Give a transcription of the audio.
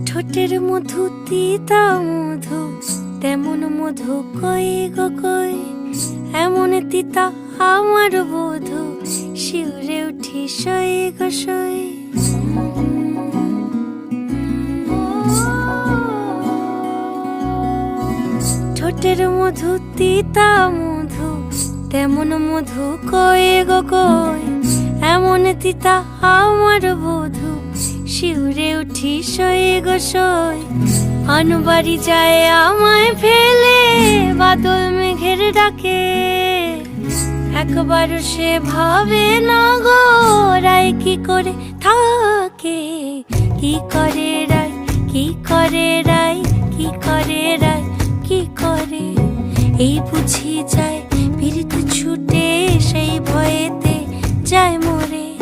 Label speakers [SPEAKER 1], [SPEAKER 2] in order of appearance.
[SPEAKER 1] ঠোঁটের মধু তিতা মধু, তেমন মধু কই গো কই, এমন তিতা আমার বধূ, শিউরে উঠি সই গো সই। ঠোঁটের মধু তিতা মধু, তেমন মধু কই গো কই, এমন তিতা আমার বধূ, শিউরে উঠি সই গো সই। আনবাড়ি যায় আমায় ফেলে, বাদল মেঘের ডাকে, একবার সে ভাবে না গো রায় কি করে থাকে। কি করে রায়, কি করে রায়, কি করে রায়, কি করে, এই বুঝি যায় পীড়িত ছুটে, সেই ভয়েতে যায় মরে।